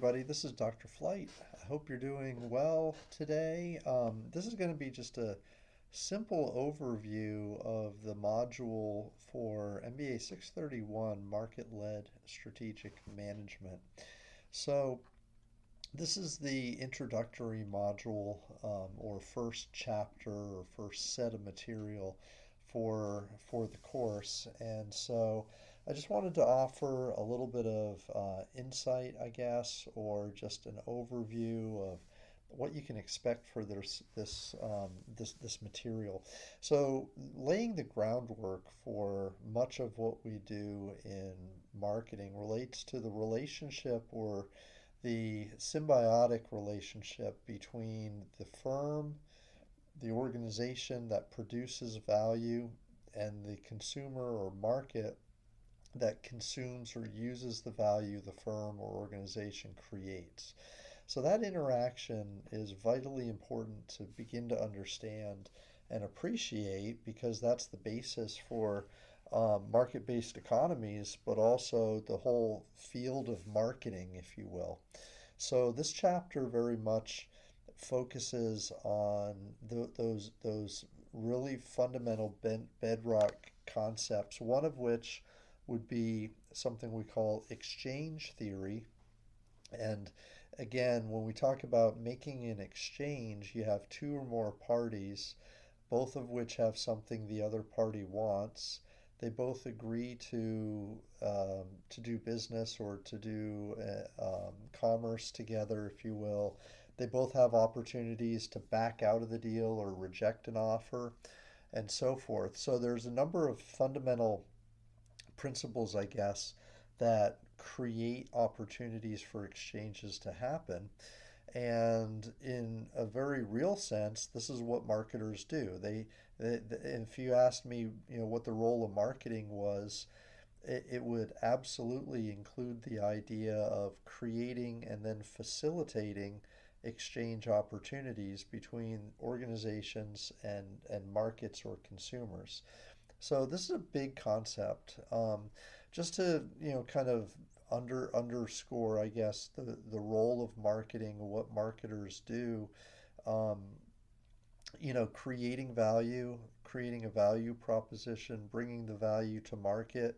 Everybody, this is Dr. Flight. I hope you're doing well today. This is going to be just a simple overview of the module for MBA 631 Market-Led Strategic Management. So, this is the introductory module or first chapter or first set of material for the course. And so I just wanted to offer a little bit of insight, I guess, or just an overview of what you can expect for this material. So, laying the groundwork for much of what we do in marketing relates to the relationship or the symbiotic relationship between the firm, the organization that produces value, and the consumer or market that consumes or uses the value the firm or organization creates. So that interaction is vitally important to begin to understand and appreciate because that's the basis for market-based economies, but also the whole field of marketing, if you will. So this chapter very much focuses on those really fundamental bedrock concepts. One of which would be something we call exchange theory. And again, when we talk about making an exchange, you have two or more parties, both of which have something the other party wants. They both agree to do business or to do commerce together, if you will. They both have opportunities to back out of the deal or reject an offer, and so forth. So there's a number of fundamental principles, I guess, that create opportunities for exchanges to happen. And in a very real sense, this is what marketers do. If you asked me, what the role of marketing was, it would absolutely include the idea of creating and then facilitating exchange opportunities between organizations and markets or consumers. So this is a big concept. Just to kind of underscore, I guess, the role of marketing, what marketers do. Um, creating a value proposition, bringing the value to market,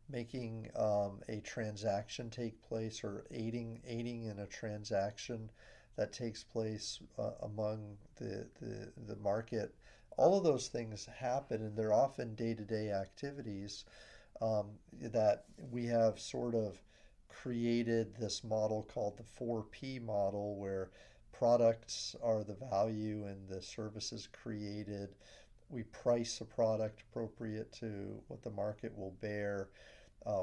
making a transaction take place, or aiding in a transaction that takes place among the market. All of those things happen, and they're often day-to-day activities that we have sort of created this model called the 4P model, where products are the value and the services created. We price a product appropriate to what the market will bear.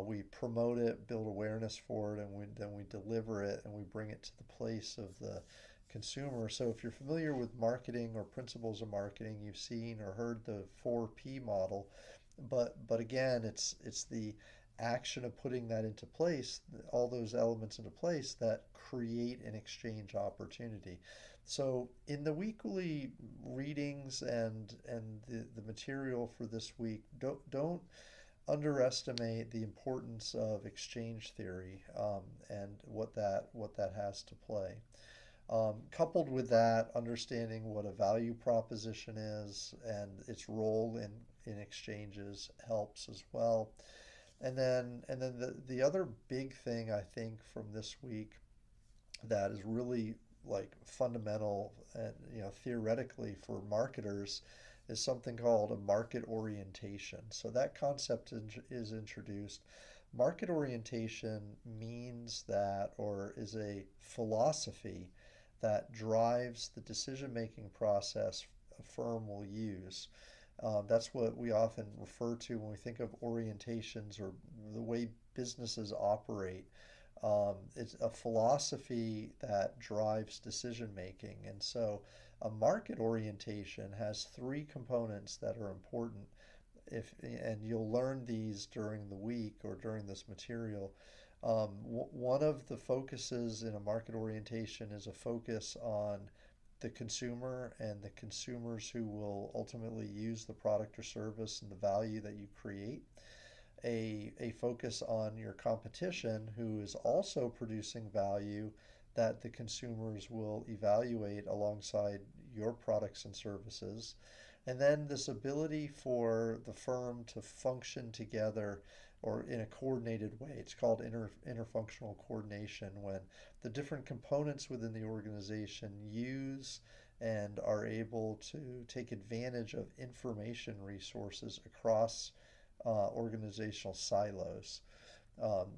We promote it, build awareness for it, and then we deliver it and we bring it to the place of the consumer. So if you're familiar with marketing or principles of marketing, you've seen or heard the 4P model. But again, it's the action of putting that into place, all those elements into place that create an exchange opportunity. So in the weekly readings and the material for this week, don't underestimate the importance of exchange theory and what that has to play. Coupled with that, understanding what a value proposition is and its role in exchanges helps as well. And then the other big thing I think from this week that is really like fundamental and theoretically for marketers is something called a market orientation. So that concept is introduced. Market orientation means that, or is a philosophy that drives the decision-making process a firm will use. That's what we often refer to when we think of orientations or the way businesses operate. It's a philosophy that drives decision making. And so a market orientation has three components that are important. And you'll learn these during the week or during this material. One of the focuses in a market orientation is a focus on the consumer and the consumers who will ultimately use the product or service and the value that you create. a focus on your competition who is also producing value that the consumers will evaluate alongside your products and services. And then this ability for the firm to function together or in a coordinated way. It's called interfunctional coordination when the different components within the organization use and are able to take advantage of information resources across organizational silos.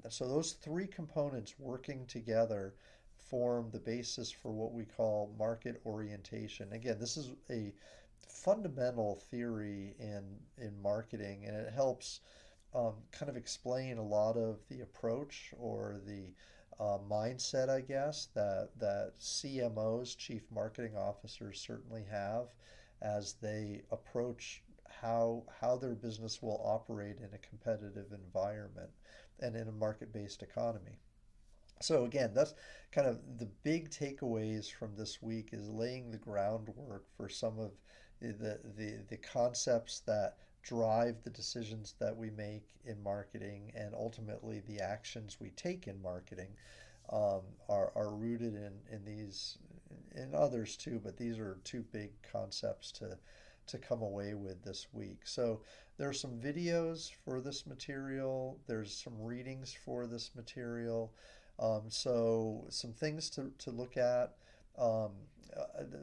So those three components working together form the basis for what we call market orientation. Again, this is a fundamental theory in marketing, and it helps kind of explain a lot of the approach or the mindset, I guess, that CMOs, chief marketing officers, certainly have as they approach how their business will operate in a competitive environment and in a market-based economy. So again, that's kind of the big takeaways from this week is laying the groundwork for some of the concepts that drive the decisions that we make in marketing and ultimately the actions we take in marketing are rooted in these in others too, but these are two big concepts to come away with this week. So there are some videos for this material. There's some readings for this material. So some things to look at. Um,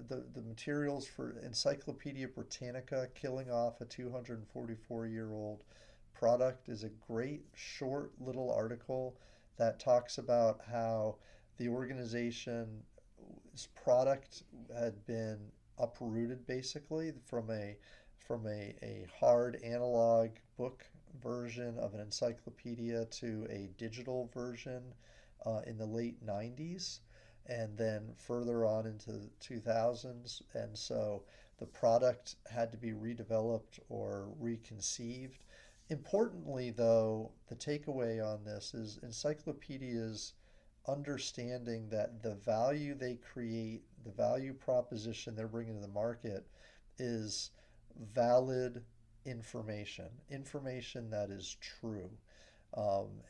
the materials for Encyclopedia Britannica, killing off a 244-year-old product, is a great short little article that talks about how the organization's product had been uprooted basically from a hard analog book version of an encyclopedia to a digital version in the late 90s and then further on into the 2000s. And so the product had to be redeveloped or reconceived. Importantly, though, the takeaway on this is encyclopedias understanding that the value they create, the value proposition they're bringing to the market, is valid information, information that is true,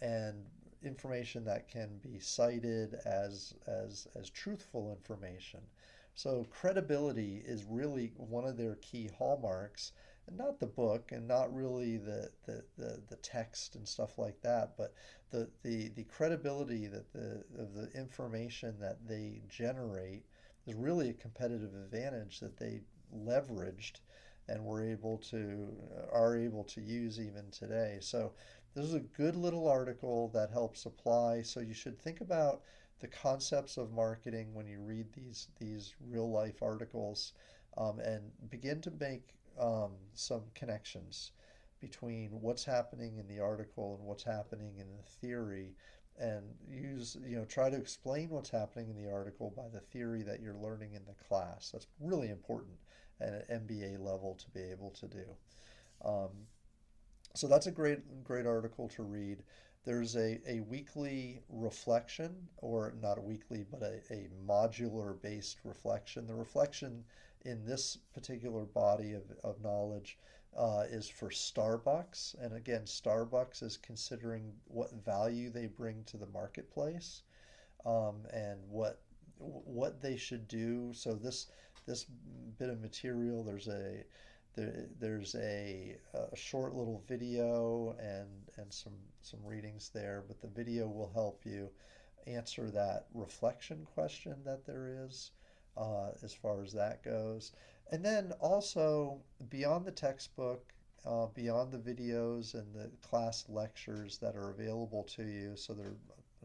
and information that can be cited as truthful information. So credibility is really one of their key hallmarks, and not the book, and not really the text and stuff like that, but the credibility that of the information that they generate is really a competitive advantage that they leveraged and are able to use even today. So this is a good little article that helps apply. So you should think about the concepts of marketing when you read these real life articles, and begin to make some connections between what's happening in the article and what's happening in the theory, and try to explain what's happening in the article by the theory that you're learning in the class. That's really important at an MBA level to be able to do. Um, so that's a great article to read. There's a weekly reflection, or not a weekly, but a modular based reflection. The reflection in this particular body of knowledge is for Starbucks. And again, Starbucks is considering what value they bring to the marketplace, and what they should do. So this bit of material, there's a short little video and some readings there, but the video will help you answer that reflection question that there is, as far as that goes. And then also beyond the textbook, beyond the videos and the class lectures that are available to you. So there are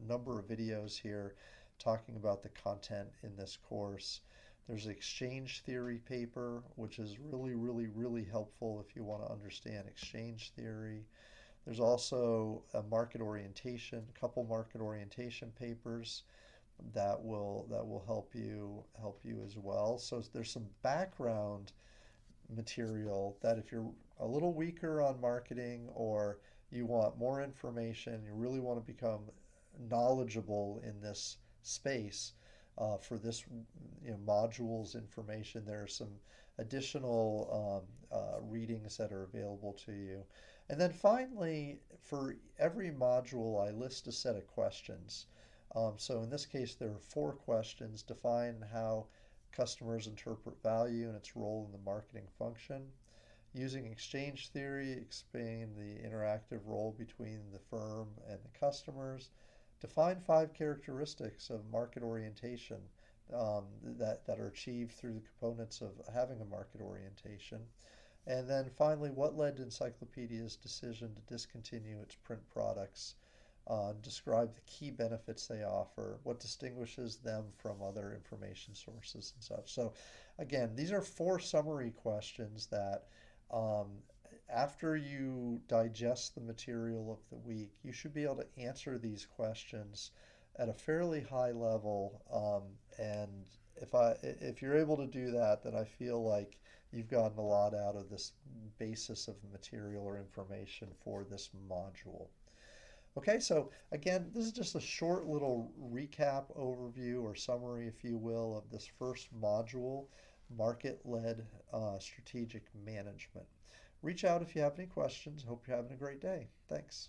a number of videos here talking about the content in this course. There's an exchange theory paper, which is really helpful if you want to understand exchange theory. There's also a a couple market orientation papers that will help you as well. So there's some background material that if you're a little weaker on marketing, or you want more information, you really want to become knowledgeable in this space, for this modules information, there are some additional readings that are available to you. And then finally, for every module, I list a set of questions. So in this case, there are 4 questions. Define how customers interpret value and its role in the marketing function. Using exchange theory, explain the interactive role between the firm and the customers. Define 5 characteristics of market orientation that are achieved through the components of having a market orientation. And then finally, what led to Encyclopedia's decision to discontinue its print products? Describe the key benefits they offer, what distinguishes them from other information sources and such. So, again, these are 4 summary questions that, um, after you digest the material of the week, you should be able to answer these questions at a fairly high level. And if you're able to do that, then I feel like you've gotten a lot out of this basis of material or information for this module. Okay, so again, this is just a short little recap overview or summary, if you will, of this first module, market-led strategic management. Reach out if you have any questions. Hope you're having a great day. Thanks.